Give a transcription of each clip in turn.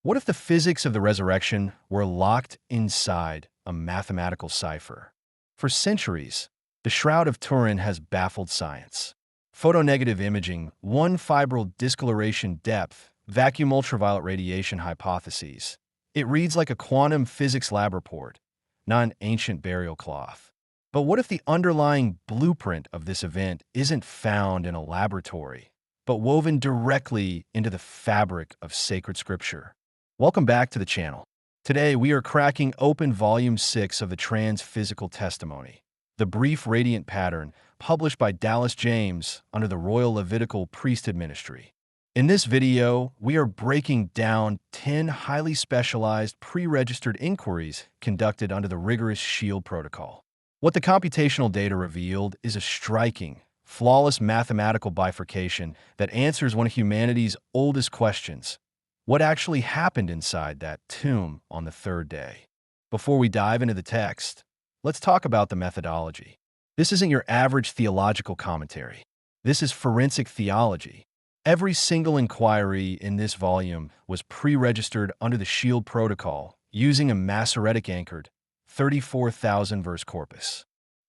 What if the physics of the resurrection were locked inside a mathematical cipher? For centuries, the Shroud of Turin has baffled science. Photonegative imaging, one-fibril discoloration depth, vacuum ultraviolet radiation hypotheses. It reads like a quantum physics lab report, not an ancient burial cloth. But what if the underlying blueprint of this event isn't found in a laboratory, but woven directly into the fabric of sacred scripture? Welcome back to the channel. Today, we are cracking open Volume 6 of the Transphysical Testimony, the brief radiant pattern published by Dallas James under the Royal Levitical Priesthood Ministry. In this video, we are breaking down 10 highly specialized pre-registered inquiries conducted under the rigorous SHIELD protocol. What the computational data revealed is a striking, flawless mathematical bifurcation that answers one of humanity's oldest questions: what actually happened inside that tomb on the third day? Before we dive into the text, let's talk about the methodology. This isn't your average theological commentary. This is forensic theology. Every single inquiry in this volume was pre-registered under the SHIELD protocol using a Masoretic-anchored 34,000-verse corpus.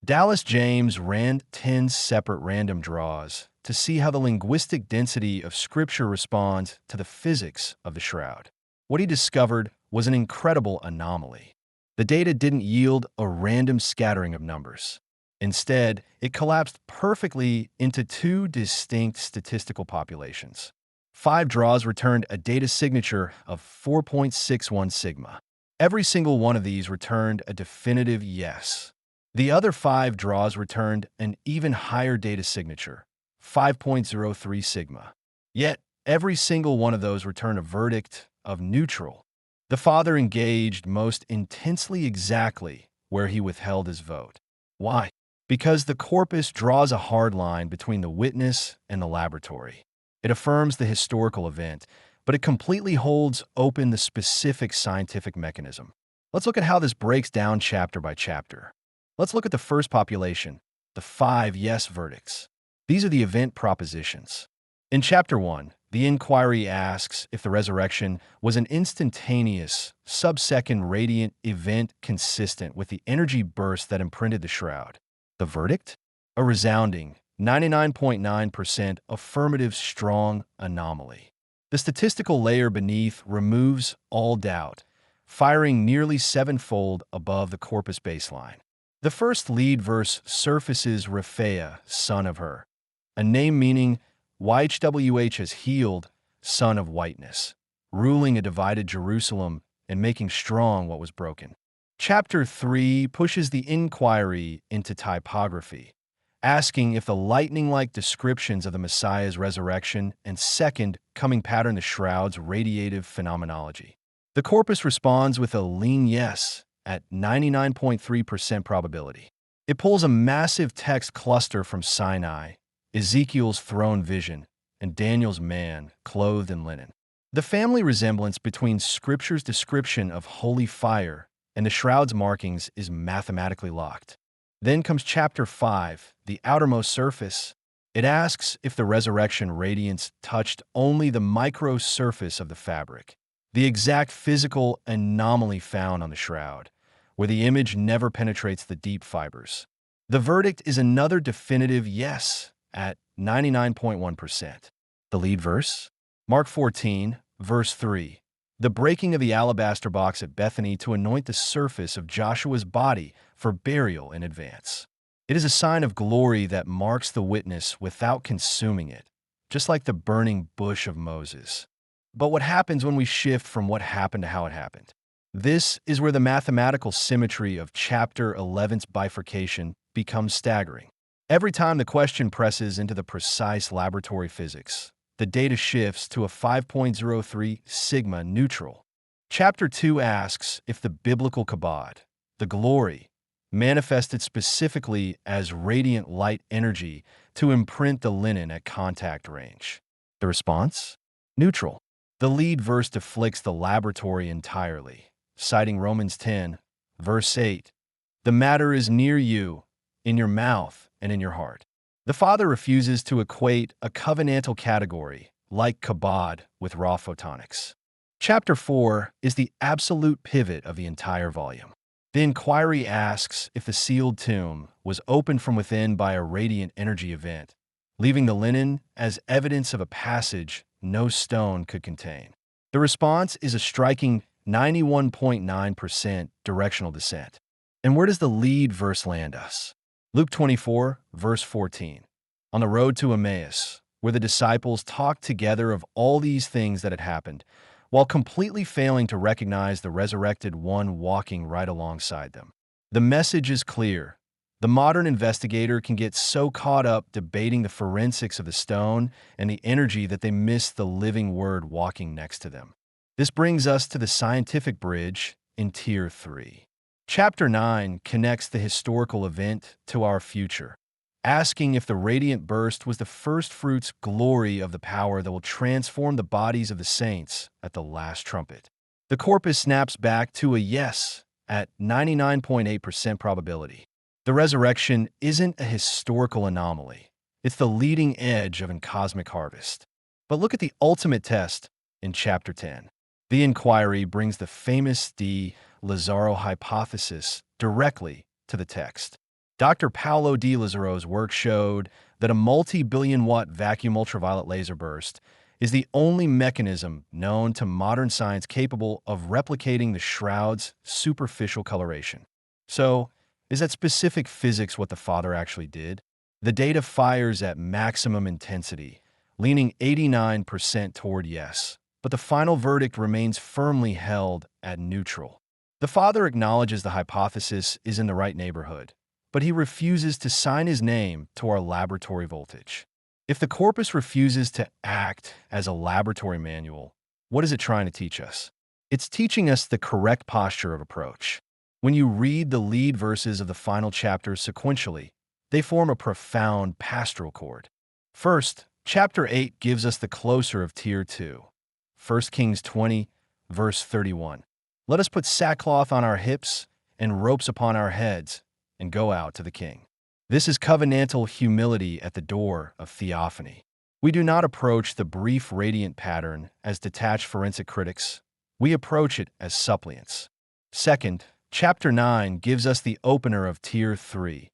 Dallas James ran 10 separate random draws to see how the linguistic density of Scripture responds to the physics of the Shroud. What he discovered was an incredible anomaly. The data didn't yield a random scattering of numbers. Instead, it collapsed perfectly into two distinct statistical populations. 5 draws returned a data signature of 4.61 sigma. Every single one of these returned a definitive yes. The other 5 draws returned an even higher data signature, 5.03 sigma. Yet, every single one of those returned a verdict of neutral. The father engaged most intensely exactly where he withheld his vote. Why? Because the corpus draws a hard line between the witness and the laboratory. It affirms the historical event, but it completely holds open the specific scientific mechanism. Let's look at how this breaks down chapter by chapter. Let's look at the first population, the 5 yes verdicts. These are the event propositions. In Chapter 1, the inquiry asks if the resurrection was an instantaneous, sub-second radiant event consistent with the energy burst that imprinted the Shroud. The verdict? A resounding 99.9% affirmative strong anomaly. The statistical layer beneath removes all doubt, firing nearly 7-fold above the corpus baseline. The first lead verse surfaces Raphael, son of her, a name meaning YHWH has healed, son of whiteness, ruling a divided Jerusalem and making strong what was broken. Chapter 3 pushes the inquiry into typography, asking if the lightning-like descriptions of the Messiah's resurrection and second coming pattern the Shroud's radiative phenomenology. The corpus responds with a lean yes at 99.3% probability. It pulls a massive text cluster from Sinai, Ezekiel's throne vision, and Daniel's man clothed in linen. The family resemblance between Scripture's description of holy fire and the Shroud's markings is mathematically locked. Then comes Chapter 5, the outermost surface. It asks if the resurrection radiance touched only the micro-surface of the fabric, the exact physical anomaly found on the Shroud, where the image never penetrates the deep fibers. The verdict is another definitive yes at 99.1%. The lead verse? Mark 14, verse 3. The breaking of the alabaster box at Bethany to anoint the surface of Joshua's body for burial in advance. It is a sign of glory that marks the witness without consuming it, just like the burning bush of Moses. But what happens when we shift from what happened to how it happened? This is where the mathematical symmetry of Chapter 11's bifurcation becomes staggering. Every time the question presses into the precise laboratory physics, the data shifts to a 5.03 sigma neutral. Chapter 2 asks if the biblical kabod, the glory, manifested specifically as radiant light energy to imprint the linen at contact range. The response? Neutral. The lead verse deflects the laboratory entirely, citing Romans 10, verse 8. The matter is near you, in your mouth and in your heart. The father refuses to equate a covenantal category, like kabod, with raw photonics. Chapter 4 is the absolute pivot of the entire volume. The inquiry asks if the sealed tomb was opened from within by a radiant energy event, leaving the linen as evidence of a passage no stone could contain. The response is a striking 91.9% directional descent. And where does the lead verse land us? Luke 24, verse 14. On the road to Emmaus, where the disciples talked together of all these things that had happened, while completely failing to recognize the resurrected one walking right alongside them. The message is clear. The modern investigator can get so caught up debating the forensics of the stone and the energy that they miss the living word walking next to them. This brings us to the scientific bridge in Tier 3. Chapter 9 connects the historical event to our future, asking if the radiant burst was the first fruits glory of the power that will transform the bodies of the saints at the last trumpet. The corpus snaps back to a yes at 99.8% probability. The resurrection isn't a historical anomaly. It's the leading edge of a cosmic harvest. But look at the ultimate test in Chapter 10. The inquiry brings the famous Lazzaro hypothesis directly to the text. Dr. Paolo di Lazzaro's work showed that a multi-billion-watt vacuum ultraviolet laser burst is the only mechanism known to modern science capable of replicating the Shroud's superficial coloration. So, is that specific physics what the Father actually did? The data fires at maximum intensity, leaning 89% toward yes, but the final verdict remains firmly held at neutral. The Father acknowledges the hypothesis is in the right neighborhood, but he refuses to sign his name to our laboratory voltage. If the corpus refuses to act as a laboratory manual, what is it trying to teach us? It's teaching us the correct posture of approach. When you read the lead verses of the final chapters sequentially, they form a profound pastoral chord. First, chapter 8 gives us the closer of Tier 2. 1 Kings 20, verse 31. Let us put sackcloth on our hips and ropes upon our heads, and go out to the king. This is covenantal humility at the door of theophany. We do not approach the brief radiant pattern as detached forensic critics. We approach it as suppliants. Second, chapter 9 gives us the opener of Tier 3.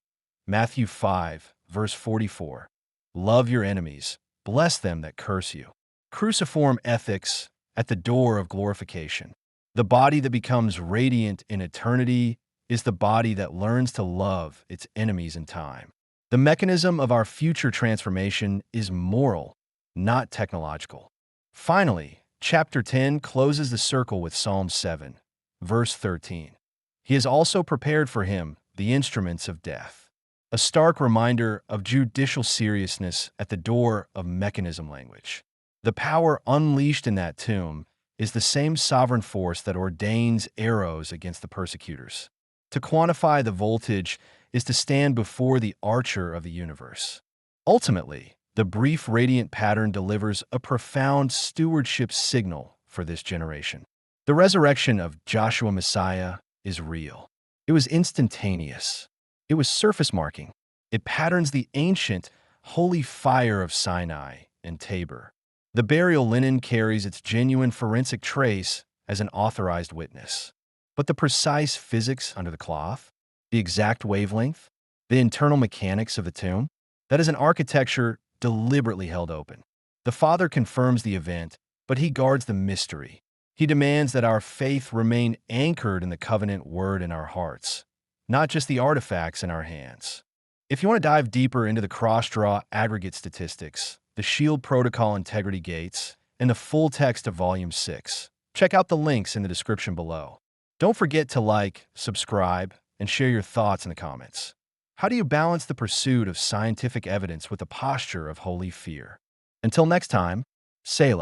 Matthew 5, verse 44. Love your enemies, bless them that curse you. Cruciform ethics at the door of glorification. The body that becomes radiant in eternity is the body that learns to love its enemies in time. The mechanism of our future transformation is moral, not technological. Finally, chapter 10 closes the circle with Psalm 7, verse 13. He has also prepared for him the instruments of death, a stark reminder of judicial seriousness at the door of mechanism language. The power unleashed in that tomb is the same sovereign force that ordains arrows against the persecutors. To quantify the voltage is to stand before the archer of the universe. Ultimately, the brief radiant pattern delivers a profound stewardship signal for this generation. The resurrection of Joshua Messiah is real. It was instantaneous. It was surface marking. It patterns the ancient, holy fire of Sinai and Tabor. The burial linen carries its genuine forensic trace as an authorized witness. But the precise physics under the cloth, the exact wavelength, the internal mechanics of the tomb, that is an architecture deliberately held open. The Father confirms the event, but he guards the mystery. He demands that our faith remain anchored in the covenant word in our hearts, not just the artifacts in our hands. If you want to dive deeper into the cross-draw aggregate statistics, the Shield Protocol integrity gates, and the full text of Volume 6, check out the links in the description below. Don't forget to like, subscribe, and share your thoughts in the comments. How do you balance the pursuit of scientific evidence with the posture of holy fear? Until next time, Selah.